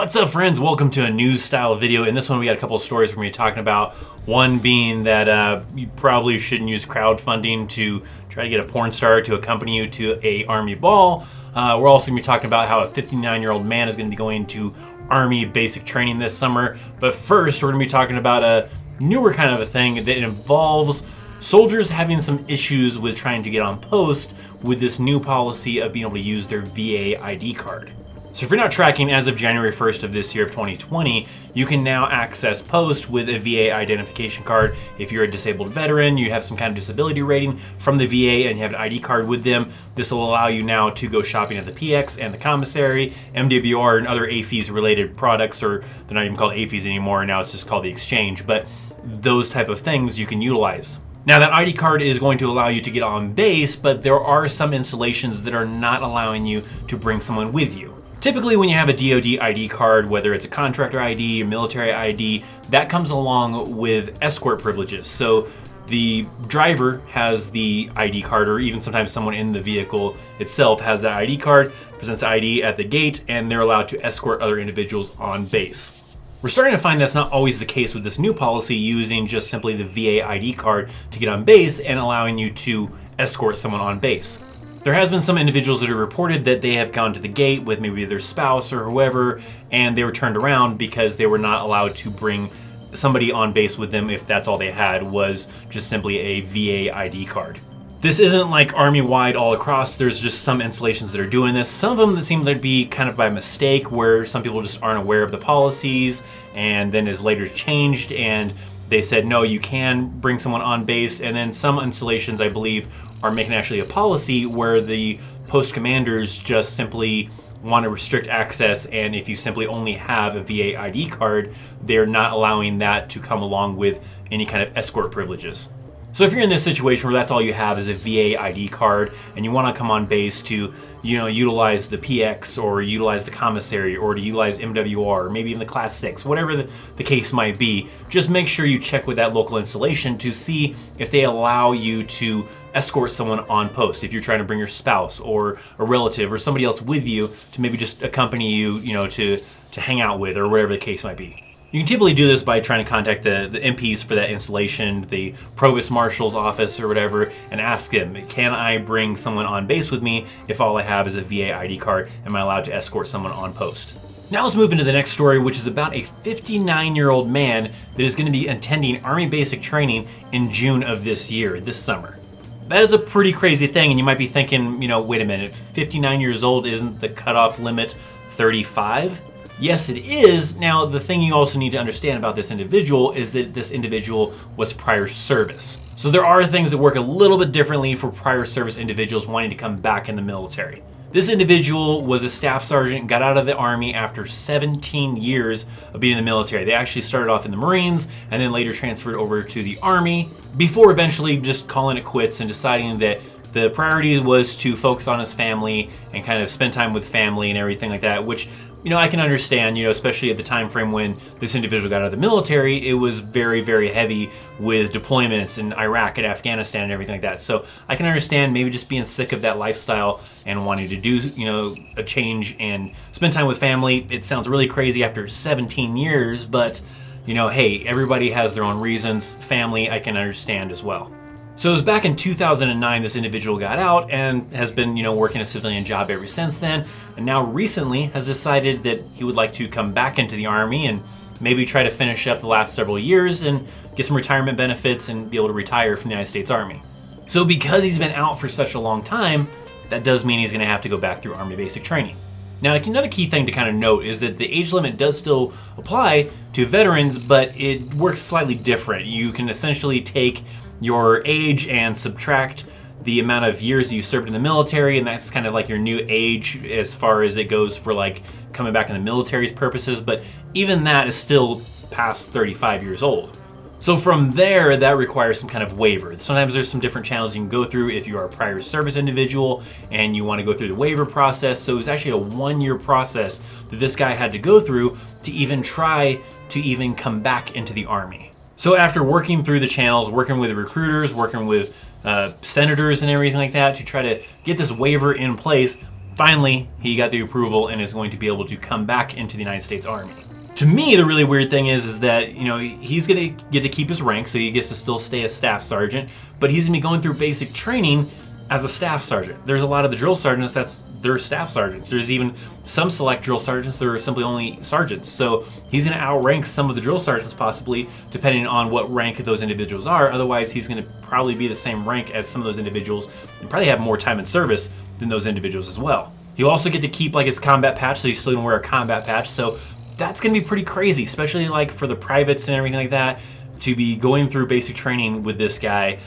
What's up, friends? Welcome to a news style video. In this one we got a couple of stories we're going to be talking about. One being that you probably shouldn't use crowdfunding to try to get a porn star to accompany you to a Army ball. We're also going to be talking about how a 59-year-old man is going to be going to Army basic training this summer. But first we're going to be talking about a newer kind of a thing that involves soldiers having some issues with trying to get on post with this new policy of being able to use their VA ID card. So if you're not tracking, as of January 1st of this year of 2020, you can now access post with a VA identification card. If you're a disabled veteran, you have some kind of disability rating from the VA and you have an ID card with them, this will allow you now to go shopping at the PX and the commissary, MWR, and other AAFES related products, or they're not even called AAFES anymore, now it's just called the exchange, but those type of things you can utilize. Now that ID card is going to allow you to get on base, but there are some installations that are not allowing you to bring someone with you. Typically when you have a DoD ID card, whether it's a contractor ID or military ID, that comes along with escort privileges. So the driver has the ID card, or even sometimes someone in the vehicle itself has that ID card, presents the ID at the gate, and they're allowed to escort other individuals on base. We're starting to find that's not always the case with this new policy, using just simply the VA ID card to get on base and allowing you to escort someone on base. There has been some individuals that have reported that they have gone to the gate with maybe their spouse or whoever, and they were turned around because they were not allowed to bring somebody on base with them if that's all they had was just simply a VA ID card. This isn't like Army-wide all across. There's just some installations that are doing this. Some of them that seem to be kind of by mistake, where some people just aren't aware of the policies and then is later changed and they said, no, you can bring someone on base. And then some installations, I believe, are making actually a policy where the post commanders just simply want to restrict access, and if you simply only have a VA ID card, they're not allowing that to come along with any kind of escort privileges. So if you're in this situation where that's all you have is a VA ID card and you want to come on base to, utilize the PX or utilize the commissary or to utilize MWR or maybe even the Class 6, whatever the case might be, just make sure you check with that local installation to see if they allow you to escort someone on post. If you're trying to bring your spouse or a relative or somebody else with you to maybe just accompany you, to hang out with, or whatever the case might be. You can typically do this by trying to contact the MPs for that installation, the Provost Marshal's office or whatever, and ask them, can I bring someone on base with me if all I have is a VA ID card? Am I allowed to escort someone on post? Now let's move into the next story, which is about a 59-year-old man that is going to be attending Army basic training in June of this year, this summer. That is a pretty crazy thing, and you might be thinking, wait a minute, 59 years old, isn't the cutoff limit 35? Yes, it is. Now, the thing you also need to understand about this individual is that this individual was prior service. So there are things that work a little bit differently for prior service individuals wanting to come back in the military. This individual was a staff sergeant, got out of the Army after 17 years of being in the military. They actually started off in the Marines and then later transferred over to the Army before eventually just calling it quits and deciding that the priority was to focus on his family and kind of spend time with family and everything like that, which I can understand, especially at the time frame when this individual got out of the military. It was very, very heavy with deployments in Iraq and Afghanistan and everything like that. So I can understand maybe just being sick of that lifestyle and wanting to do, a change and spend time with family. It sounds really crazy after 17 years, but, hey, everybody has their own reasons. Family, I can understand as well. So it was back in 2009 this individual got out and has been, working a civilian job ever since then, and now recently has decided that he would like to come back into the Army and maybe try to finish up the last several years and get some retirement benefits and be able to retire from the United States Army. So because he's been out for such a long time, that does mean he's going to have to go back through Army basic training. Now, another key thing to kind of note is that the age limit does still apply to veterans, but it works slightly different. You can essentially take your age and subtract the amount of years that you served in the military, and that's kind of like your new age as far as it goes for like coming back in the military's purposes, but even that is still past 35 years old. So from there, that requires some kind of waiver. Sometimes there's some different channels you can go through if you are a prior service individual and you want to go through the waiver process. So it was actually a 1-year process that this guy had to go through to even try to even come back into the Army. So after working through the channels, working with recruiters, working with senators and everything like that to try to get this waiver in place, finally he got the approval and is going to be able to come back into the United States Army. To me, the really weird thing is that, you know, he's gonna get to keep his rank, so he gets to still stay a staff sergeant, but he's gonna be going through basic training as a staff sergeant. There's a lot of the drill sergeants they're staff sergeants. There's even some select drill sergeants that are simply only sergeants. So he's gonna outrank some of the drill sergeants possibly, depending on what rank those individuals are. Otherwise, he's gonna probably be the same rank as some of those individuals and probably have more time in service than those individuals as well. He'll also get to keep like his combat patch, so he's still gonna wear a combat patch. So that's gonna be pretty crazy, especially like for the privates and everything like that, to be going through basic training with this guy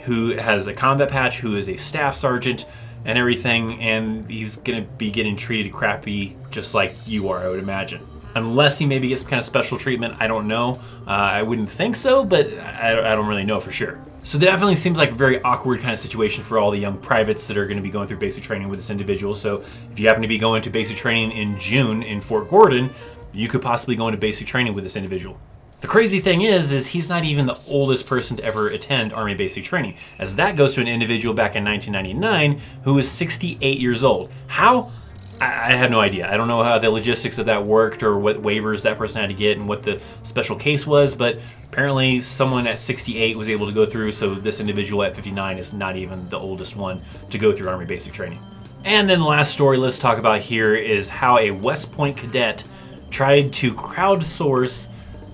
who has a combat patch, who is a staff sergeant and everything, and he's gonna be getting treated crappy just like you are, I would imagine. Unless he maybe gets some kind of special treatment, I don't know. I wouldn't think so, but I don't really know for sure. So that definitely seems like a very awkward kind of situation for all the young privates that are going to be going through basic training with this individual. So if you happen to be going to basic training in June in Fort Gordon, you could possibly go into basic training with this individual. The crazy thing is he's not even the oldest person to ever attend Army basic training, as that goes to an individual back in 1999 who was 68 years old. How? I have no idea. I don't know how the logistics of that worked or what waivers that person had to get and what the special case was, but apparently someone at 68 was able to go through, so this individual at 59 is not even the oldest one to go through Army basic training. And then the last story let's talk about here is how a West Point cadet tried to crowdsource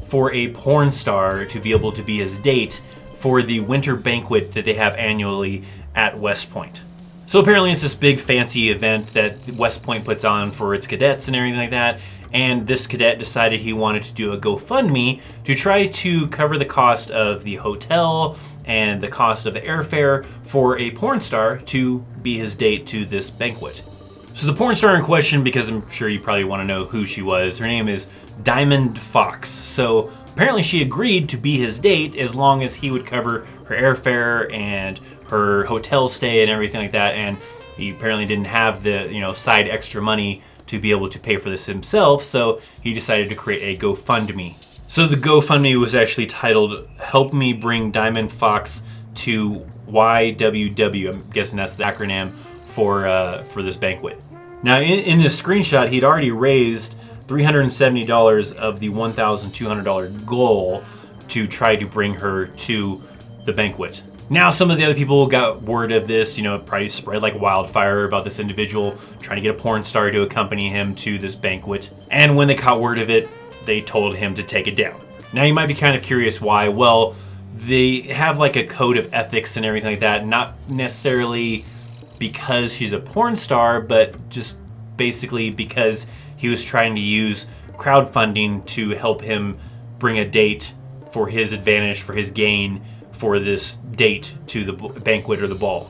for a porn star to be able to be his date for the winter banquet that they have annually at West Point. So apparently it's this big fancy event that West Point puts on for its cadets and everything like that, and this cadet decided he wanted to do a GoFundMe to try to cover the cost of the hotel and the cost of the airfare for a porn star to be his date to this banquet. So the porn star in question, because I'm sure you probably want to know who she was, her name is Diamond Fox. So apparently she agreed to be his date as long as he would cover her airfare and her hotel stay and everything like that, and he apparently didn't have the, you know, side extra money to be able to pay for this himself, so he decided to create a GoFundMe. So the GoFundMe was actually titled "Help Me Bring Diamond Fox to YWW." I'm guessing that's the acronym for this banquet. Now in this screenshot, he'd already raised $370 of the $1,200 goal to try to bring her to the banquet. Now, some of the other people got word of this, you know, probably spread like wildfire about this individual trying to get a porn star to accompany him to this banquet. And when they caught word of it, they told him to take it down. Now, you might be kind of curious why. Well, they have like a code of ethics and everything like that, not necessarily because she's a porn star, but just basically because he was trying to use crowdfunding to help him bring a date for his advantage, for his gain, for this date to the banquet or the ball.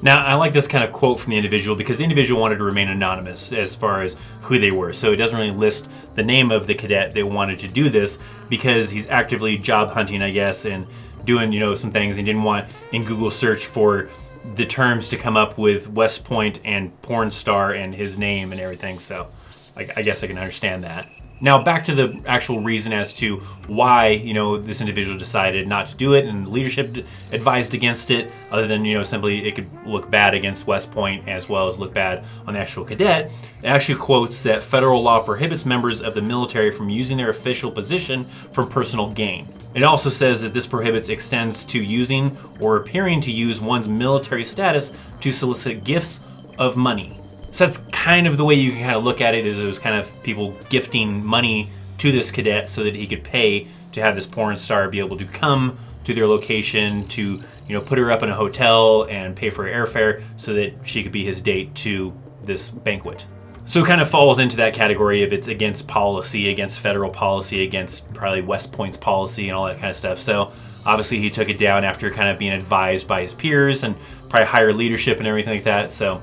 Now, I like this kind of quote from the individual because the individual wanted to remain anonymous as far as who they were. So it doesn't really list the name of the cadet that wanted to do this because he's actively job hunting, I guess, and doing, you know, some things. He didn't want in Google search for the terms to come up with West Point and porn star and his name and everything. So I guess I can understand that. Now back to the actual reason as to why, you know, this individual decided not to do it and leadership advised against it, other than, you know, simply it could look bad against West Point as well as look bad on the actual cadet. It actually quotes that federal law prohibits members of the military from using their official position for personal gain. It also says that this prohibits extends to using or appearing to use one's military status to solicit gifts of money. So that's kind of the way you can kind of look at it, is it was kind of people gifting money to this cadet so that he could pay to have this porn star be able to come to their location, to, you know, put her up in a hotel and pay for her airfare so that she could be his date to this banquet. So it kind of falls into that category if it's against policy, against federal policy, against probably West Point's policy and all that kind of stuff. So obviously he took it down after kind of being advised by his peers and probably higher leadership and everything like that. So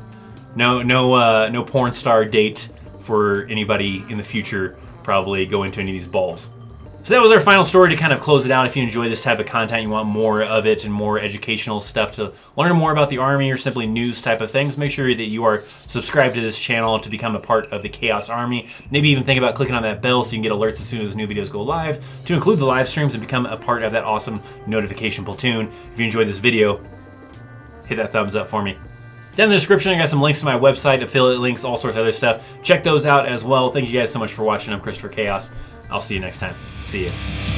no porn star date for anybody in the future probably going to any of these balls. So that was our final story to kind of close it out. If you enjoy this type of content, you want more of it and more educational stuff to learn more about the Army or simply news type of things, make sure that you are subscribed to this channel to become a part of the Chaos Army. Maybe even think about clicking on that bell so you can get alerts as soon as new videos go live, to include the live streams and become a part of that awesome notification platoon. If you enjoyed this video, hit that thumbs up for me. Down in the description, I got some links to my website, affiliate links, all sorts of other stuff. Check those out as well. Thank you guys so much for watching. I'm Christopher Chaos. I'll see you next time. See you.